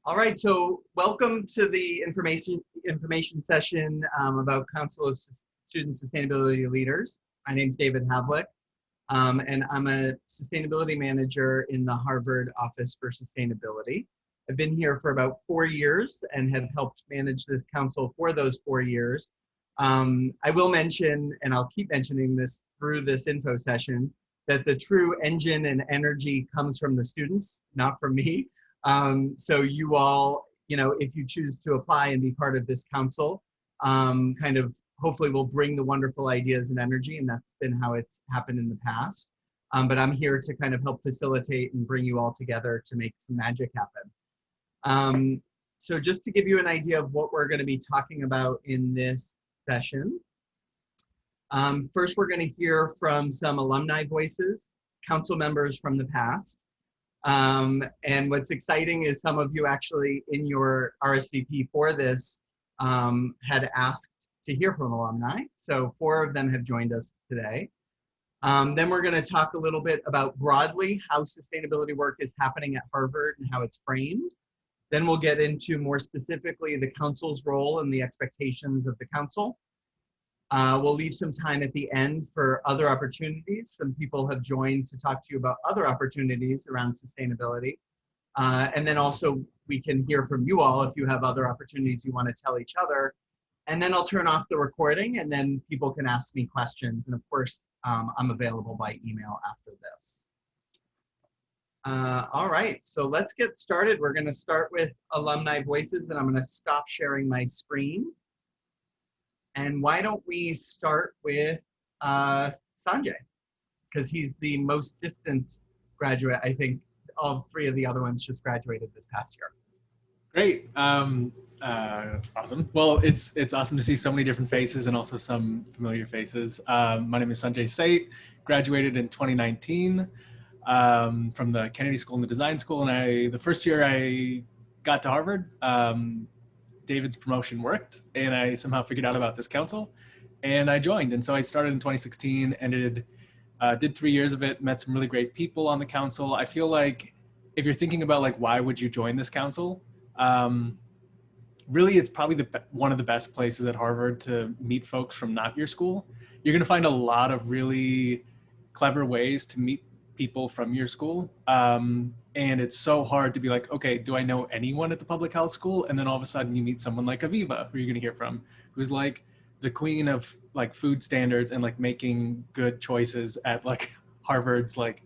All right, so welcome to the information session about Council of Student Sustainability Leaders. My name is David Havlick, and I'm a sustainability manager in the Harvard Office for Sustainability. I've been here for about 4 years and have helped manage this council for those 4 years. I will mention, and I'll keep mentioning this through this info session, that the true engine and energy comes from the students, not from me. So you all, if you choose to apply and be part of this council, hopefully will bring the wonderful ideas and energy, and that's been how it's happened in the past. But I'm here to kind of help facilitate and bring you all together to make some magic happen. So just to give you an idea of what we're going to be talking about in this session. First, we're going to hear from some alumni voices, council members from the past. And what's exciting is some of you actually in your RSVP for this had asked to hear from alumni. So 4 of them have joined us today. Then we're going to talk a little bit about broadly how sustainability work is happening at Harvard and how it's framed. Then we'll get into more specifically the council's role and the expectations of the council. We'll leave some time at the end for other opportunities. Some people have joined to talk to you about other opportunities around sustainability. And then also we can hear from you all if you have other opportunities you want to tell each other. And then I'll turn off the recording and then people can ask me questions. And of course, I'm available by email after this. All right, so let's get started. We're going to start with alumni voices, and I'm going to stop sharing my screen. And why don't we start with Sanjay, because he's the most distant graduate. I think all 3 of the other ones just graduated this past year. Great, awesome. Well, it's awesome to see so many different faces and also some familiar faces. My name is Sanjay Sait, graduated in 2019 from the Kennedy School and the Design School. And the first year I got to Harvard, David's promotion worked and I somehow figured out about this council and I joined. And so I started in 2016 and did 3 years of it, met some really great people on the council. I feel like if you're thinking about like, why would you join this council? Really, it's probably one of the best places at Harvard to meet folks from not your school. You're gonna find a lot of really clever ways to meet people from your school. And it's so hard to be like, okay, do I know anyone at the public health school? And then all of a sudden you meet someone like Aviva, who you're gonna hear from, who's like the queen of like food standards and like making good choices at like Harvard's like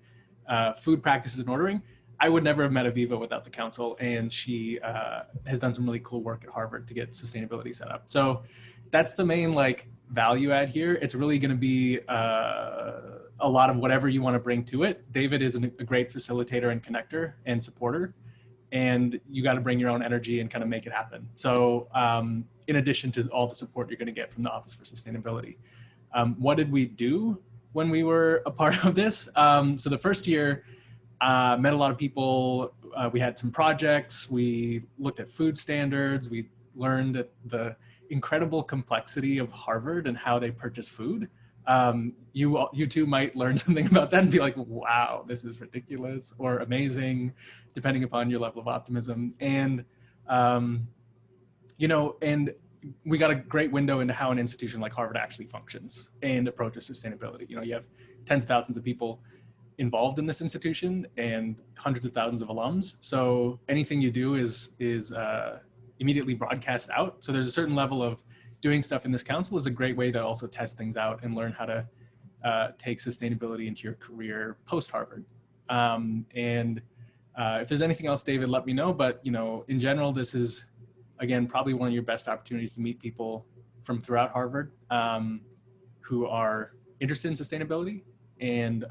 food practices and ordering. I would never have met Aviva without the council, and she has done some really cool work at Harvard to get sustainability set up. So that's the main like value add here. It's really gonna be a lot of whatever you want to bring to it. David is a great facilitator and connector and supporter, and you got to bring your own energy and kind of make it happen. So in addition to all the support you're going to get from the Office for Sustainability. What did we do when we were a part of this? So the first year, met a lot of people. We had some projects. We looked at food standards. We learned the incredible complexity of Harvard and how they purchase food. You too might learn something about that and be like, wow, this is ridiculous or amazing, depending upon your level of optimism. And, and we got a great window into how an institution like Harvard actually functions and approaches sustainability. You have tens of thousands of people involved in this institution and hundreds of thousands of alums. So anything you do is immediately broadcast out. So there's a certain level of doing stuff in this council is a great way to also test things out and learn how to take sustainability into your career post-Harvard. If there's anything else, David, let me know. But in general, this is, again, probably one of your best opportunities to meet people from throughout Harvard who are interested in sustainability. And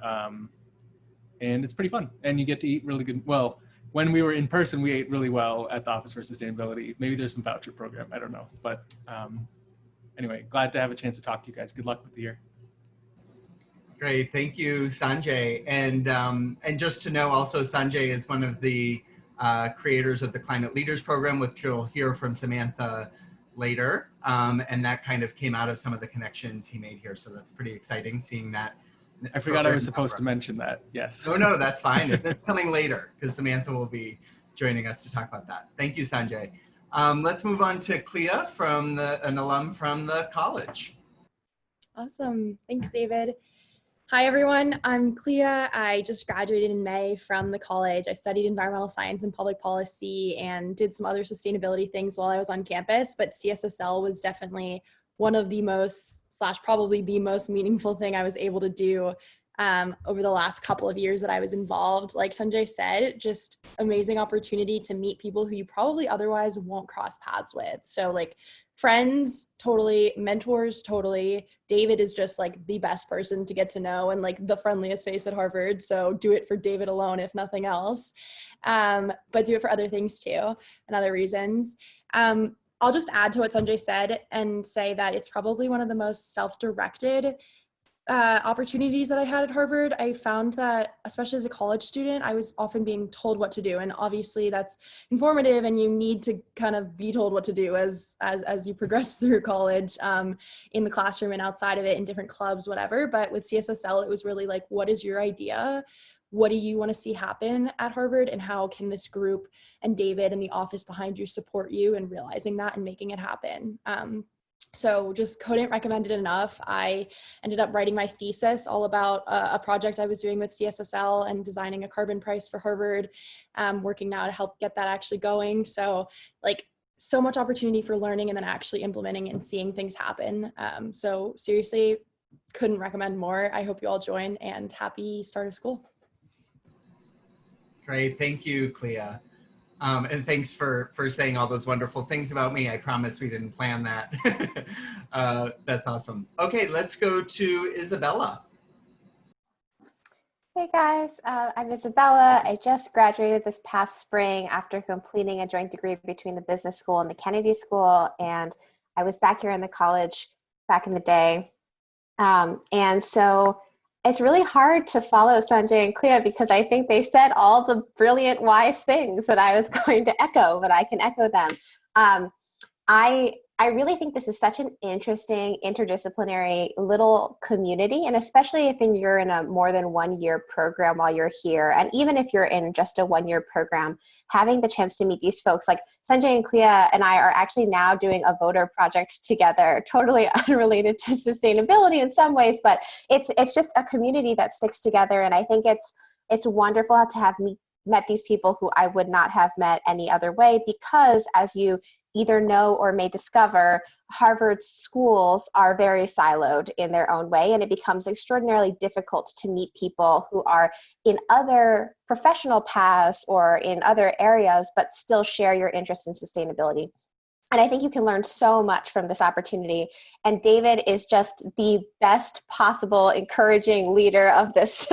it's pretty fun. And you get to eat really good. Well, when we were in person, we ate really well at the Office for Sustainability. Maybe there's some voucher program, I don't know. But anyway, glad to have a chance to talk to you guys. Good luck with the year. Great, thank you, Sanjay. And just to know also, Sanjay is one of the creators of the Climate Leaders Program, which you'll hear from Samantha later. And that kind of came out of some of the connections he made here. So that's pretty exciting seeing that. I forgot I was supposed to mention that, yes. No, that's fine. It's coming later because Samantha will be joining us to talk about that. Thank you, Sanjay. Let's move on to Clea, an alum from the college. Awesome. Thanks, David. Hi, everyone. I'm Clea. I just graduated in May from the college. I studied environmental science and public policy and did some other sustainability things while I was on campus, but CSSL was definitely one of the most, probably the most meaningful thing I was able to do over the last couple of years that I was involved. Like Sanjay said, just amazing opportunity to meet people who you probably otherwise won't cross paths with. So like friends, totally, mentors, totally. David is just like the best person to get to know and like the friendliest face at Harvard. So do it for David alone, if nothing else. But do it for other things too and other reasons. I'll just add to what Sanjay said and say that it's probably one of the most self-directed opportunities that I had at Harvard. I found that, especially as a college student, I was often being told what to do. And obviously that's informative and you need to kind of be told what to do as you progress through college, in the classroom and outside of it, in different clubs, whatever. But with CSSL, it was really like, what is your idea? What do you want to see happen at Harvard? And how can this group and David and the office behind you support you in realizing that and making it happen? So just couldn't recommend it enough. I ended up writing my thesis all about a project I was doing with CSSL and designing a carbon price for Harvard, working now to help get that actually going. So like so much opportunity for learning and then actually implementing and seeing things happen. So seriously, couldn't recommend more. I hope you all join and happy start of school. Great, thank you, Clea. And thanks for saying all those wonderful things about me. I promise we didn't plan that. That's awesome. Okay, let's go to Isabella. Hey guys, I'm Isabella. I just graduated this past spring after completing a joint degree between the business school and the Kennedy School. And I was back here in the college back in the day. And so it's really hard to follow Sanjay and Clea because I think they said all the brilliant, wise things that I was going to echo, but I can echo them. I really think this is such an interesting interdisciplinary little community, and especially if you're in a more than 1 year program while you're here, and even if you're in just a 1 year program, having the chance to meet these folks, like Sanjay and Clea and I are actually now doing a voter project together, totally unrelated to sustainability in some ways, but it's just a community that sticks together, and I think it's wonderful to have met these people who I would not have met any other way, because as you either know or may discover, Harvard schools are very siloed in their own way, and it becomes extraordinarily difficult to meet people who are in other professional paths or in other areas, but still share your interest in sustainability. And I think you can learn so much from this opportunity. And David is just the best possible encouraging leader of this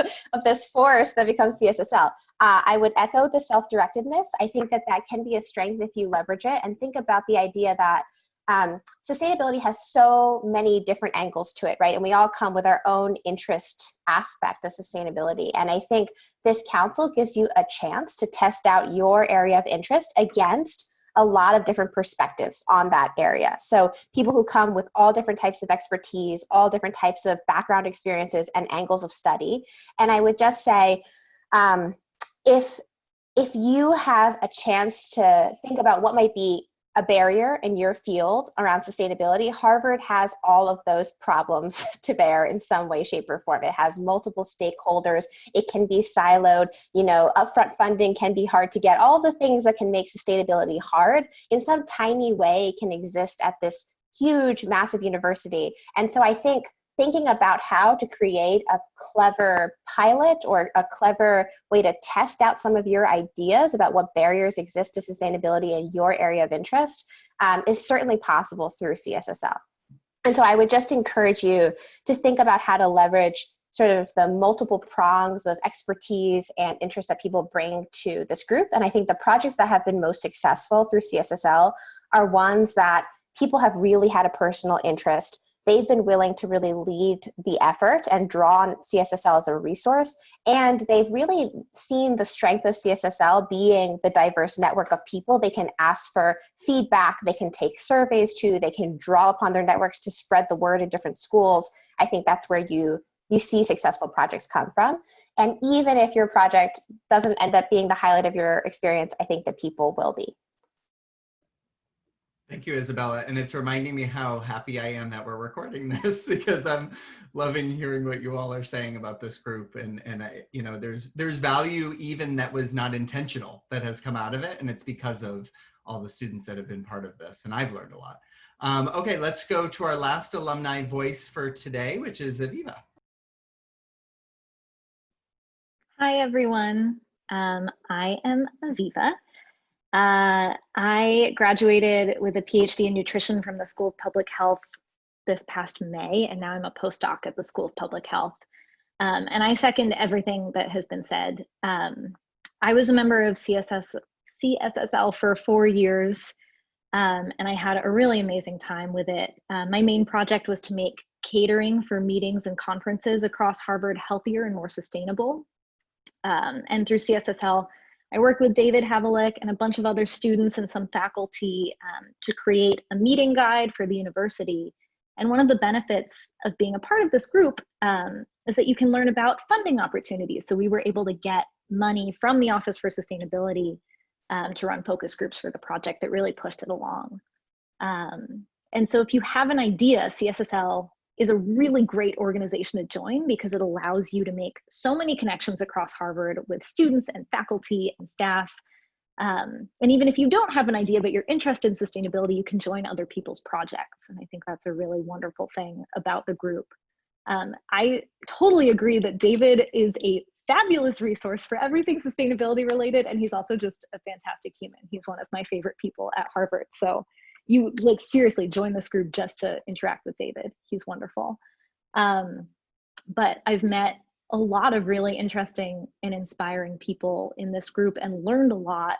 force that becomes CSSL. I would echo the self-directedness. I think that can be a strength if you leverage it, and think about the idea that sustainability has so many different angles to it, right? And we all come with our own interest aspect of sustainability. And I think this council gives you a chance to test out your area of interest against a lot of different perspectives on that area. So people who come with all different types of expertise, all different types of background experiences and angles of study. And I would just say, if you have a chance to think about what might be a barrier in your field around sustainability, Harvard has all of those problems to bear in some way, shape, or form. It has multiple stakeholders. It can be siloed. Upfront funding can be hard to get. All the things that can make sustainability hard in some tiny way can exist at this huge, massive university. And so I think thinking about how to create a clever pilot or a clever way to test out some of your ideas about what barriers exist to sustainability in your area of interest is certainly possible through CSSL. And so I would just encourage you to think about how to leverage sort of the multiple prongs of expertise and interest that people bring to this group. And I think the projects that have been most successful through CSSL are ones that people have really had a personal interest. They've been willing to really lead the effort and draw on CSSL as a resource. And they've really seen the strength of CSSL being the diverse network of people. They can ask for feedback, they can take surveys to, they can draw upon their networks to spread the word in different schools. I think that's where you you see successful projects come from. And even if your project doesn't end up being the highlight of your experience, I think the people will be. Thank you, Isabella. And it's reminding me how happy I am that we're recording this, because I'm loving hearing what you all are saying about this group. And I, you know, there's value even that was not intentional that has come out of it. And it's because of all the students that have been part of this. And I've learned a lot. Okay, let's go to our last alumni voice for today, which is Aviva. Hi, everyone. I am Aviva. I graduated with a PhD in nutrition from the School of Public Health this past May, and now I'm a postdoc at the School of Public Health. And I second everything that has been said. I was a member of CSSL for 4 years, and I had a really amazing time with it. My main project was to make catering for meetings and conferences across Harvard healthier and more sustainable. And through CSSL, I worked with David Havlicek and a bunch of other students and some faculty to create a meeting guide for the university. And one of the benefits of being a part of this group is that you can learn about funding opportunities. So we were able to get money from the Office for Sustainability to run focus groups for the project that really pushed it along. And so if you have an idea, CSSL is a really great organization to join because it allows you to make so many connections across Harvard with students and faculty and staff. And even if you don't have an idea, but you're interested in sustainability, you can join other people's projects. And I think that's a really wonderful thing about the group. I totally agree that David is a fabulous resource for everything sustainability related. And he's also just a fantastic human. He's one of my favorite people at Harvard. So you like seriously join this group just to interact with David. He's wonderful. But I've met a lot of really interesting and inspiring people in this group and learned a lot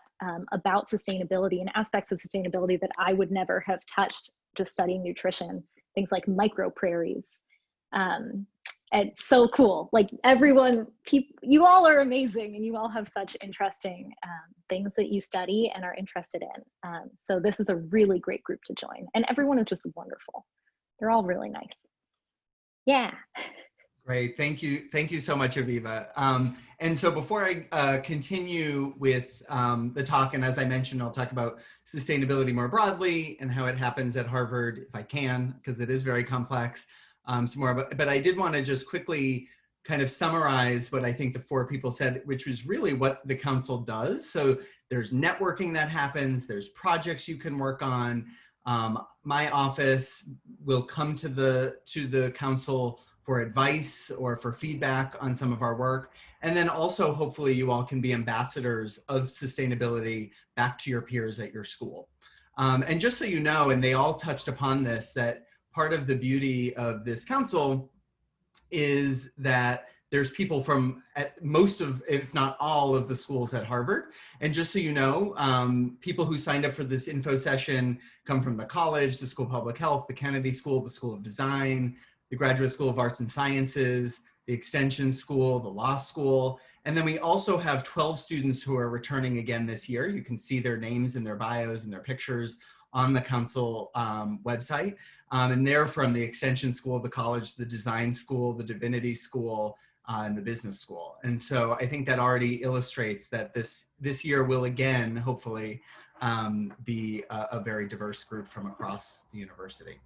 about sustainability and aspects of sustainability that I would never have touched just studying nutrition, things like micro prairies. It's so cool. Like everyone, you all are amazing and you all have such interesting things that you study and are interested in. So this is a really great group to join, and everyone is just wonderful. They're all really nice. Yeah. Great, thank you. Thank you so much, Aviva. And so before I continue with the talk, and as I mentioned, I'll talk about sustainability more broadly and how it happens at Harvard, if I can, because it is very complex. Some more, but I did want to just quickly kind of summarize what I think the 4 people said, which was really what the council does. So there's networking that happens, there's projects you can work on. My office will come to the council for advice or for feedback on some of our work. And then also, hopefully you all can be ambassadors of sustainability back to your peers at your school. And just so you know, and they all touched upon this, that part of the beauty of this council is that there's people from most of, if not all of the schools at Harvard. And just so you know, people who signed up for this info session come from the college, the School of Public Health, the Kennedy School, the School of Design, the Graduate School of Arts and Sciences, the Extension School, the Law School. And then we also have 12 students who are returning again this year. You can see their names and their bios and their pictures on the council website. And they're from the Extension School, the college, the Design School, the Divinity School, and the Business School. And so I think that already illustrates that this year will again, hopefully, be a very diverse group from across the university.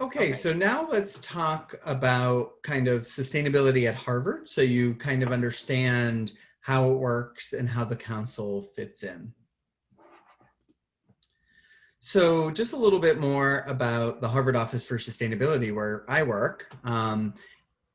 Okay, so now let's talk about kind of sustainability at Harvard, so you kind of understand how it works and how the council fits in. So just a little bit more about the Harvard Office for Sustainability, where I work.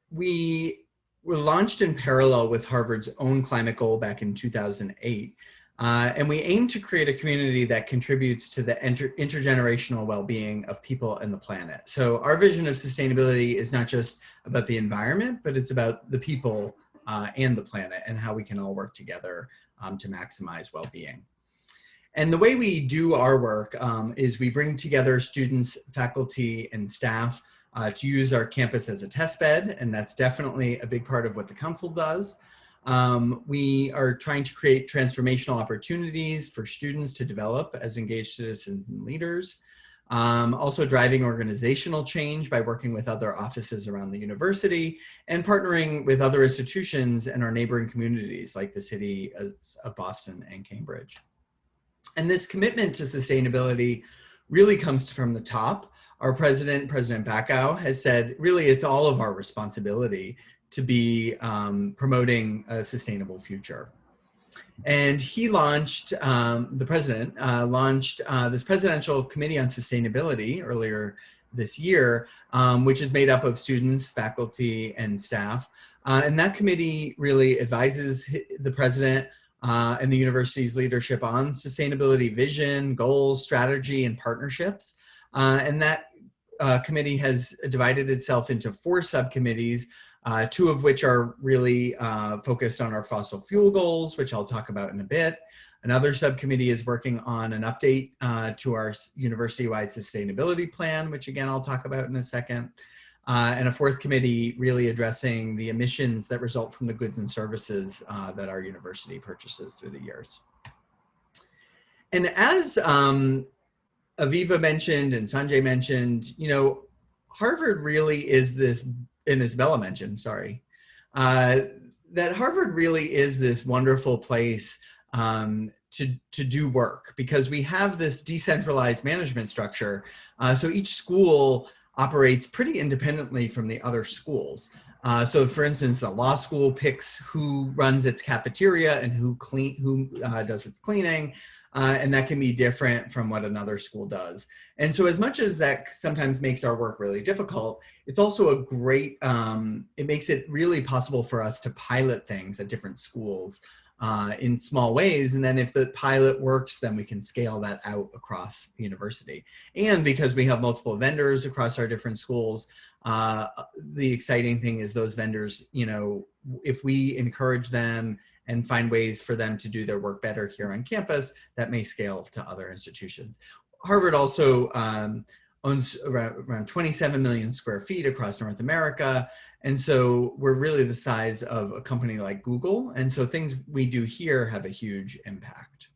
We were launched in parallel with Harvard's own climate goal back in 2008. And we aim to create a community that contributes to the intergenerational well-being of people and the planet. So our vision of sustainability is not just about the environment, but it's about the people and the planet and how we can all work together to maximize well-being. And the way we do our work is we bring together students, faculty, and staff to use our campus as a test bed, and that's definitely a big part of what the council does. We are trying to create transformational opportunities for students to develop as engaged citizens and leaders. Also driving organizational change by working with other offices around the university and partnering with other institutions and our neighboring communities like the city of Boston and Cambridge. And this commitment to sustainability really comes from the top. Our president, President Bacow, has said, really, it's all of our responsibility to be promoting a sustainable future. And he launched, the president launched this Presidential Committee on Sustainability earlier this year, which is made up of students, faculty, and staff. And that committee really advises the president and the university's leadership on sustainability vision, goals, strategy, and partnerships. And that committee has divided itself into 4 subcommittees, 2 of which are really focused on our fossil fuel goals, which I'll talk about in a bit. Another subcommittee is working on an update to our university-wide sustainability plan, which again, I'll talk about in a second. And a 4th committee really addressing the emissions that result from the goods and services that our university purchases through the years. And as Aviva mentioned and Sanjay mentioned, you know, Harvard really is this, and Isabella mentioned, sorry, that Harvard really is this wonderful place to do work because we have this decentralized management structure. So each school operates pretty independently from the other schools. So for instance, the law school picks who runs its cafeteria and who does its cleaning. And that can be different from what another school does. And so as much as that sometimes makes our work really difficult, it's also a great, it makes it really possible for us to pilot things at different schools in small ways. And then if the pilot works, then we can scale that out across the university. And because we have multiple vendors across our different schools, the exciting thing is those vendors, you know, if we encourage them and find ways for them to do their work better here on campus, that may scale to other institutions. Harvard also owns around 27 million square feet across North America. And so we're really the size of a company like Google. And so things we do here have a huge impact.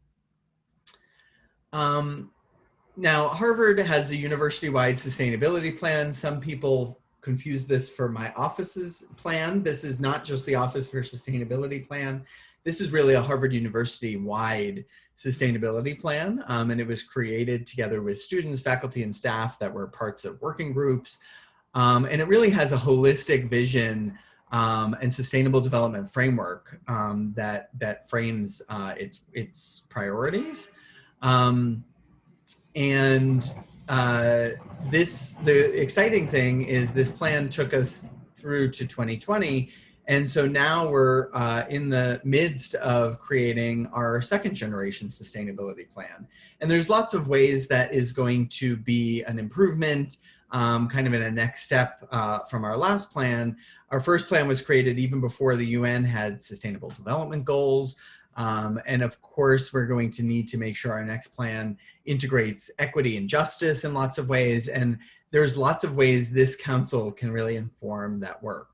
Now, Harvard has a university-wide sustainability plan. Some people confuse this for my office's plan. This is not just the Office for Sustainability plan. This is really a Harvard University-wide sustainability plan, and it was created together with students, faculty, and staff that were parts of working groups. And it really has a holistic vision and sustainable development framework that frames its priorities. The exciting thing is this plan took us through to 2020. And so now we're in the midst of creating our 2nd generation sustainability plan. And there's lots of ways that is going to be an improvement, kind of in a next step from our last plan. Our first plan was created even before the UN had sustainable development goals. And of course, we're going to need to make sure our next plan integrates equity and justice in lots of ways. And there's lots of ways this council can really inform that work.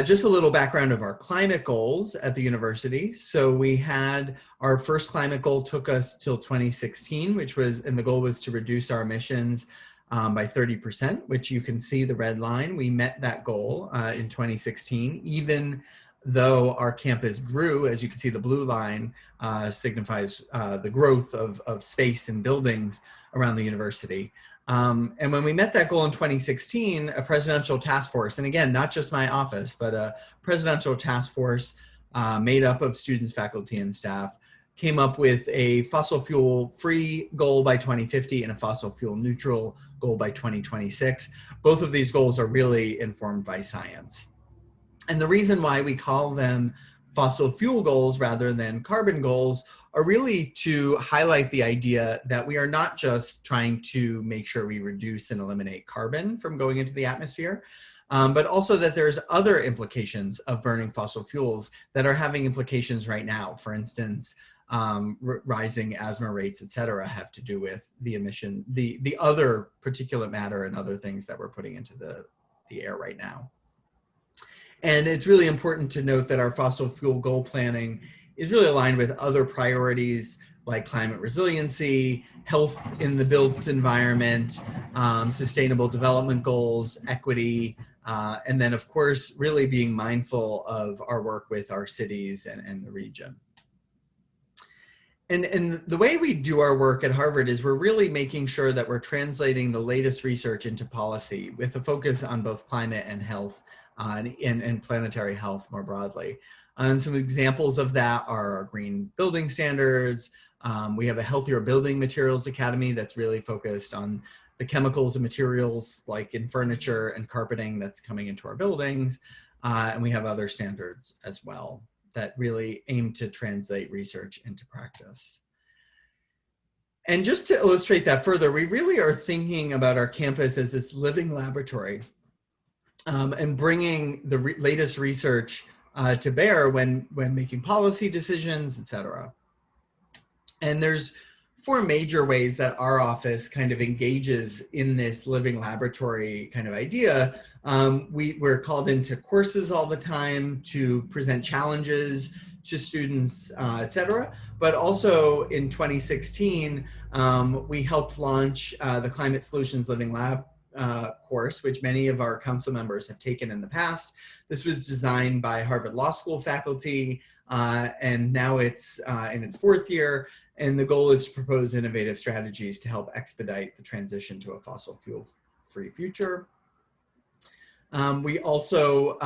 Just a little background of our climate goals at the university. So we had our first climate goal took us till 2016, and the goal was to reduce our emissions by 30%, which you can see the red line. We met that goal in 2016, even though our campus grew. As you can see, the blue line signifies the growth of space and buildings around the university. And when we met that goal in 2016, a presidential task force, and again, not just my office, but a presidential task force made up of students, faculty, and staff, came up with a fossil fuel free goal by 2050 and a fossil fuel neutral goal by 2026. Both of these goals are really informed by science. And the reason why we call them fossil fuel goals rather than carbon goals are really to highlight the idea that we are not just trying to make sure we reduce and eliminate carbon from going into the atmosphere, but also that there's other implications of burning fossil fuels that are having implications right now. For instance, rising asthma rates, et cetera, have to do with the emission, the other particulate matter and other things that we're putting into the air right now. And it's really important to note that our fossil fuel goal planning is really aligned with other priorities like climate resiliency, health in the built environment, sustainable development goals, equity, and then of course, really being mindful of our work with our cities and the region. And the way we do our work at Harvard is we're really making sure that we're translating the latest research into policy with a focus on both climate and health and planetary health more broadly. And some examples of that are our green building standards. We have a Healthier Building Materials Academy that's really focused on the chemicals and materials like in furniture and carpeting that's coming into our buildings. And we have other standards as well that really aim to translate research into practice. And just to illustrate that further, we really are thinking about our campus as this living laboratory and bringing the latest research to bear when making policy decisions, et cetera. And there's 4 major ways that our office kind of engages in this living laboratory kind of idea. We're called into courses all the time to present challenges to students, et cetera. But also in 2016, we helped launch the Climate Solutions Living Lab course, which many of our council members have taken in the past. This was designed by Harvard Law School faculty, and now it's in its 4th year. And the goal is to propose innovative strategies to help expedite the transition to a fossil fuel-free future. We also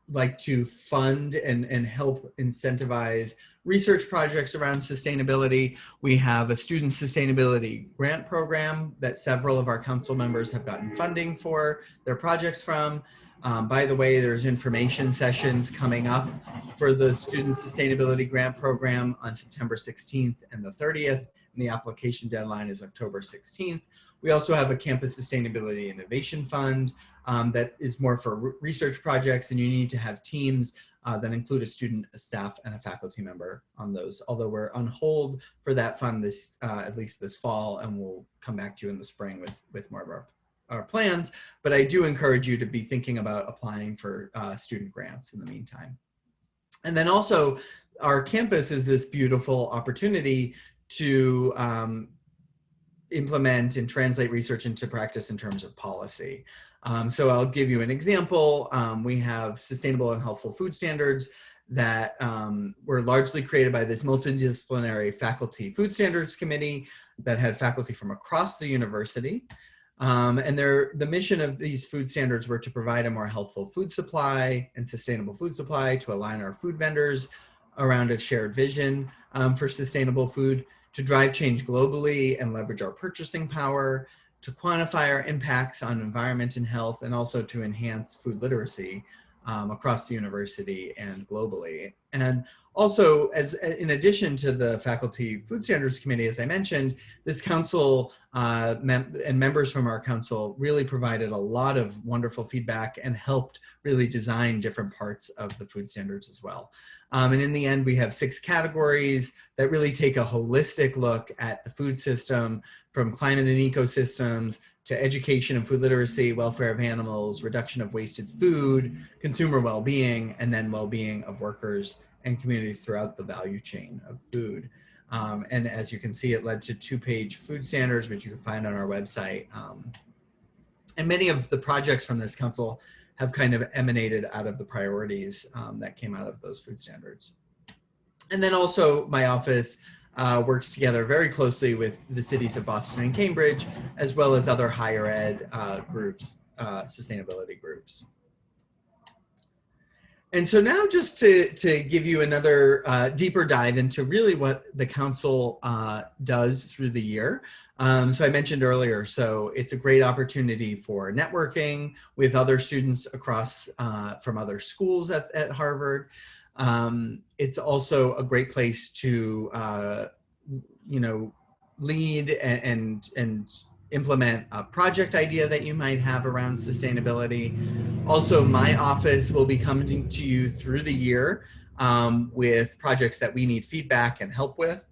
like to fund and help incentivize research projects around sustainability. We have a student sustainability grant program that several of our council members have gotten funding for their projects from. By the way, there's information sessions coming up for the Student Sustainability Grant Program on September 16th and the 30th, and the application deadline is October 16th. We also have a Campus Sustainability Innovation Fund that is more for research projects, and you need to have teams that include a student, a staff, and a faculty member on those. Although we're on hold for that fund this, at least this fall, and we'll come back to you in the spring with more of our plans, but I do encourage you to be thinking about applying for student grants in the meantime. And then also, our campus is this beautiful opportunity to implement and translate research into practice in terms of policy. So I'll give you an example. We have sustainable and healthful food standards that were largely created by this multidisciplinary faculty food standards committee that had faculty from across the university. And the mission of these food standards were to provide a more healthful food supply and sustainable food supply, to align our food vendors around a shared vision for sustainable food, to drive change globally and leverage our purchasing power, to quantify our impacts on environment and health, and also to enhance food literacy across the university and globally. And also, in addition to the Faculty Food Standards Committee, as I mentioned, this council and members from our council really provided a lot of wonderful feedback and helped really design different parts of the food standards as well. And in the end, we have 6 categories that really take a holistic look at the food system, from climate and ecosystems to education and food literacy, welfare of animals, reduction of wasted food, consumer well-being, and then well-being of workers and communities throughout the value chain of food. And as you can see, it led to 2-page food standards, which you can find on our website. And many of the projects from this council have kind of emanated out of the priorities that came out of those food standards. And then also my office works together very closely with the cities of Boston and Cambridge, as well as other higher ed groups, sustainability groups. And so now just to give you another deeper dive into really what the council does through the year. So I mentioned earlier, so it's a great opportunity for networking with other students across from other schools at Harvard. It's also a great place to, lead and implement a project idea that you might have around sustainability. Also, my office will be coming to you through the year with projects that we need feedback and help with.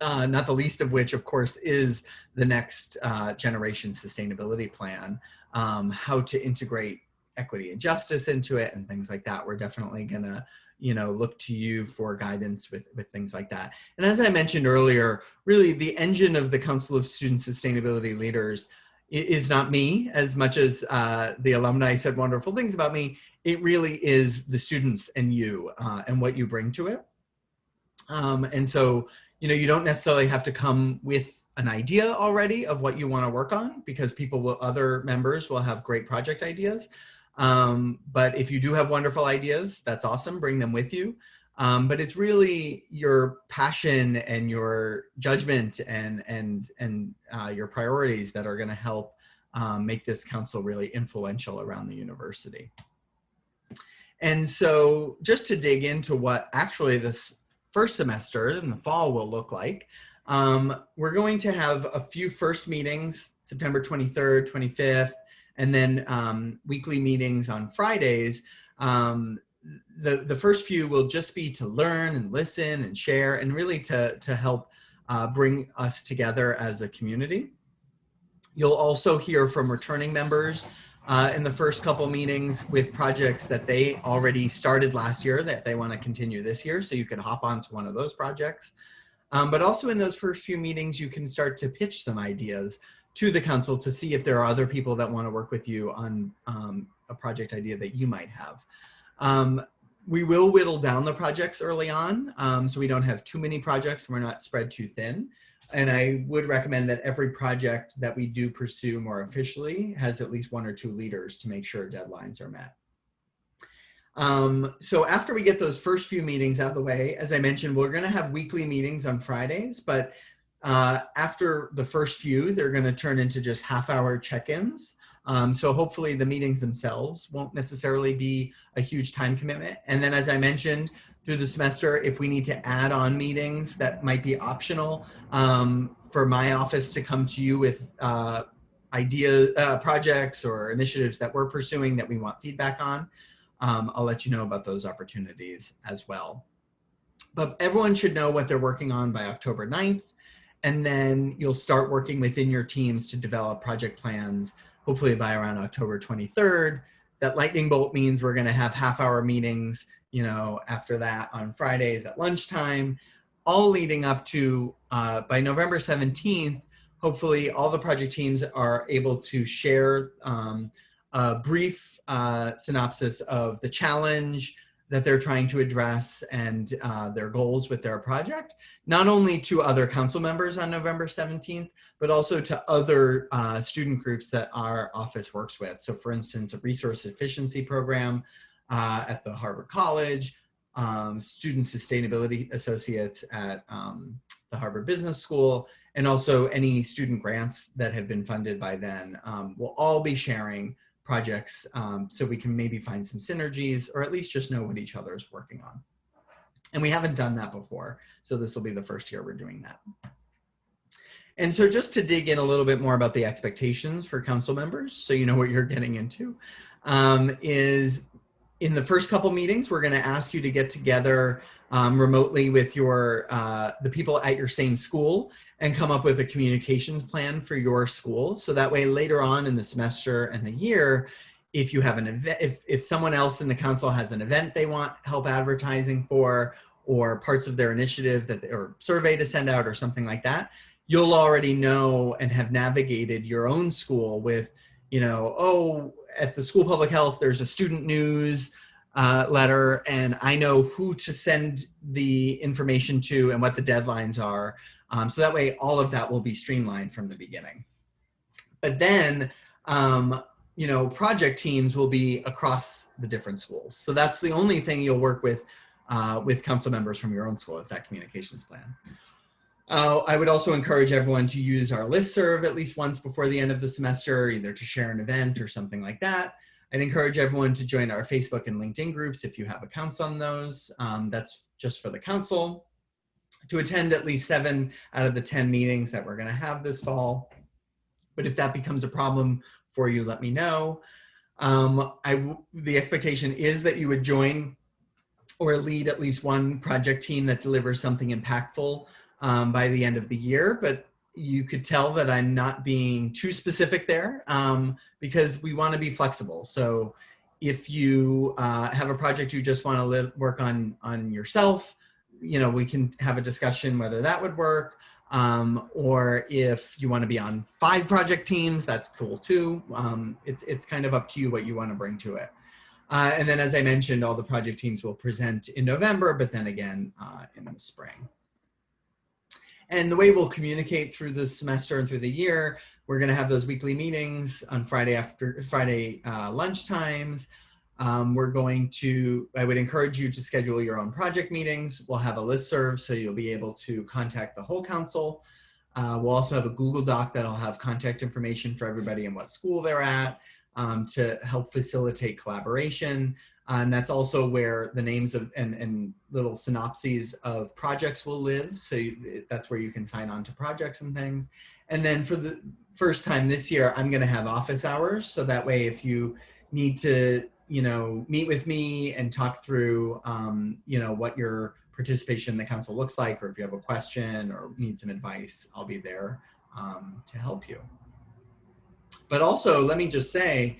Not the least of which, of course, is the next generation sustainability plan, how to integrate equity and justice into it and things like that, we're definitely gonna, look to you for guidance with things like that. And as I mentioned earlier, really the engine of the Council of Student Sustainability Leaders is not me, as much as the alumni said wonderful things about me. It really is the students and you and what you bring to it. And so, you don't necessarily have to come with an idea already of what you want to work on, because other members will have great project ideas. But if you do have wonderful ideas, that's awesome. Bring them with you. But it's really your passion and your judgment and your priorities that are going to help make this council really influential around the university. And so just to dig into what actually this first semester in the fall will look like, we're going to have a few first meetings, September 23rd, 25th, and then weekly meetings on Fridays. The first few will just be to learn and listen and share, and really to help bring us together as a community. You'll also hear from returning members in the first couple meetings with projects that they already started last year that they want to continue this year, so you can hop onto one of those projects. But also in those first few meetings, you can start to pitch some ideas to the council to see if there are other people that want to work with you on a project idea that you might have. We will whittle down the projects early on, so we don't have too many projects and we're not spread too thin. And I would recommend that every project that we do pursue more officially has at least 1 or 2 leaders to make sure deadlines are met. So after we get those first few meetings out of the way, as I mentioned, we're going to have weekly meetings on Fridays, but after the first few, they're going to turn into just half-hour check-ins. So hopefully the meetings themselves won't necessarily be a huge time commitment. And then, as I mentioned, through the semester, if we need to add on meetings that might be optional, for my office to come to you with projects or initiatives that we're pursuing that we want feedback on, I'll let you know about those opportunities as well. But everyone should know what they're working on by October 9th. And then you'll start working within your teams to develop project plans, hopefully by around October 23rd. That lightning bolt means we're going to have half-hour meetings, after that on Fridays at lunchtime, all leading up to, by November 17th, hopefully all the project teams are able to share a brief synopsis of the challenge that they're trying to address and their goals with their project, not only to other council members on November 17th, but also to other student groups that our office works with. So for instance, a resource efficiency program at the Harvard College, student sustainability associates at the Harvard Business School, and also any student grants that have been funded by then. We'll all be sharing projects so we can maybe find some synergies, or at least just know what each other is working on. And we haven't done that before, so this will be the first year we're doing that. And so just to dig in a little bit more about the expectations for council members, so you know what you're getting into, is in the first couple meetings, we're going to ask you to get together remotely with the people at your same school and come up with a communications plan for your school. So that way later on in the semester and the year, if you have an event, if someone else in the council has an event they want help advertising for, or parts of their initiative or survey to send out or something like that, you'll already know and have navigated your own school with, at the school public health, there's a student news letter, and I know who to send the information to and what the deadlines are. So that way, all of that will be streamlined from the beginning. But then, project teams will be across the different schools. So that's the only thing you'll work with council members from your own school, is that communications plan. I would also encourage everyone to use our listserv at least once before the end of the semester, either to share an event or something like that. I'd encourage everyone to join our Facebook and LinkedIn groups if you have accounts on those. That's just for the council. To attend at least 7 out of the 10 meetings that we're going to have this fall. But if that becomes a problem for you, let me know. The expectation is that you would join or lead at least one project team that delivers something impactful by the end of the year, but you could tell that I'm not being too specific there because we want to be flexible. So if you have a project you just want to work on yourself, you know, we can have a discussion whether that would work. Or if you want to be on 5 project teams, that's cool too. It's kind of up to you what you want to bring to it. And then, as I mentioned, all the project teams will present in November, but then again in the spring. And the way we'll communicate through the semester and through the year, we're going to have those weekly meetings on Friday lunch times. We're going to, I would encourage you to schedule your own project meetings. We'll have a listserv, so you'll be able to contact the whole council. We'll also have a Google Doc that'll have contact information for everybody and what school they're at to help facilitate collaboration. And that's also where the names of and little synopses of projects will live. So that's where you can sign on to projects and things. And then for the first time this year, I'm going to have office hours. So that way, if you need to, you know, meet with me and talk through, you know, what your participation in the council looks like, or if you have a question or need some advice, I'll be there to help you. But also, let me just say,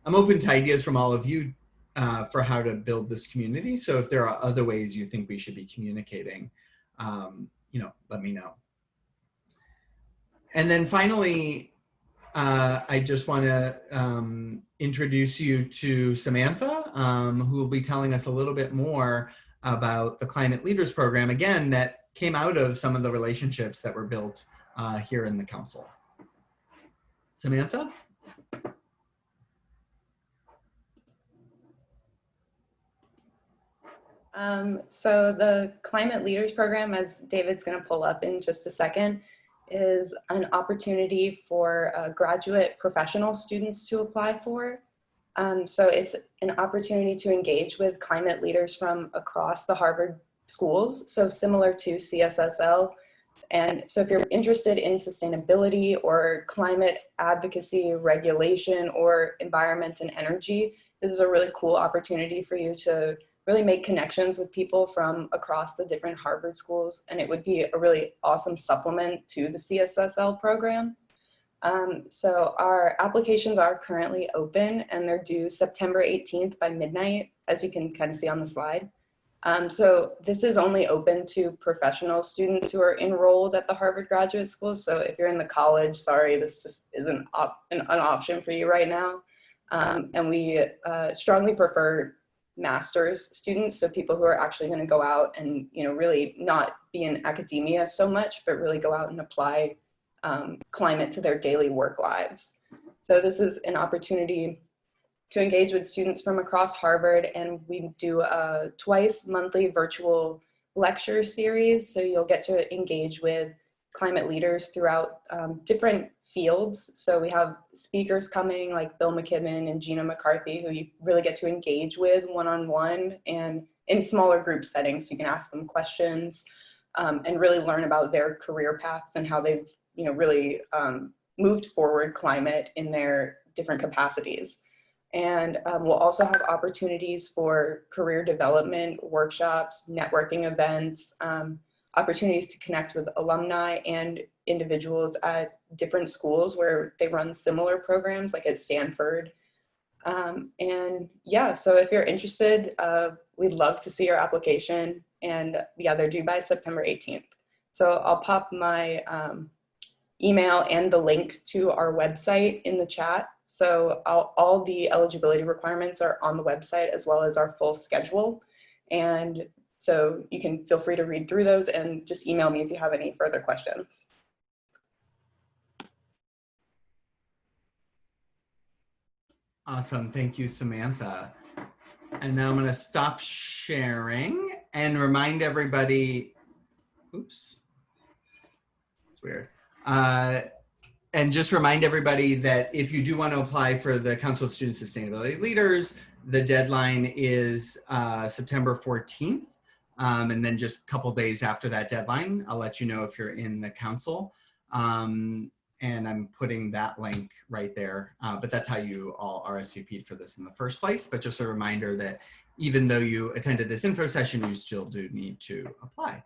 I'm open to ideas from all of you for how to build this community. So if there are other ways you think we should be communicating, you know, let me know. And then finally, I just want to introduce you to Samantha, who will be telling us a little bit more about the Climate Leaders Program, again, that came out of some of the relationships that were built here in the council. Samantha? So the Climate Leaders Program, as David's going to pull up in just a second, is an opportunity for graduate professional students to apply for. So it's an opportunity to engage with climate leaders from across the Harvard schools, so similar to CSSL. And so if you're interested in sustainability or climate advocacy, regulation, or environment and energy, this is a really cool opportunity for you to really make connections with people from across the different Harvard schools. And it would be a really awesome supplement to the CSSL program. So our applications are currently open and they're due September 18th by midnight, as you can kind of see on the slide. So this is only open to professional students who are enrolled at the Harvard Graduate School. So if you're in the college, sorry, this just isn't an option for you right now. And we strongly prefer master's students, so people who are actually going to go out and, you know, really not be in academia so much, but really go out and apply climate to their daily work lives. So this is an opportunity to engage with students from across Harvard, and we do a twice monthly virtual lecture series. So you'll get to engage with climate leaders throughout different fields. So we have speakers coming like Bill McKibben and Gina McCarthy, who you really get to engage with one-on-one and in smaller group settings. So you can ask them questions and really learn about their career paths and how they've, you know, really moved forward climate in their different capacities. And we'll also have opportunities for career development workshops, networking events, opportunities to connect with alumni and individuals at different schools where they run similar programs, like at Stanford. And yeah, so if you're interested, we'd love to see your application. And yeah, they're due by September 18th. So I'll pop my email and the link to our website in the chat. So all the eligibility requirements are on the website, as well as our full schedule. And so you can feel free to read through those and just email me if you have any further questions. Awesome, thank you, Samantha. And now I'm going to stop sharing and remind everybody, oops, it's weird. And just remind everybody that if you do want to apply for the Council of Student Sustainability Leaders, the deadline is September 14th. And then just a couple days after that deadline, I'll let you know if you're in the council. And I'm putting that link right there. But that's how you all RSVP'd for this in the first place. But just a reminder that even though you attended this info session, you still do need to apply.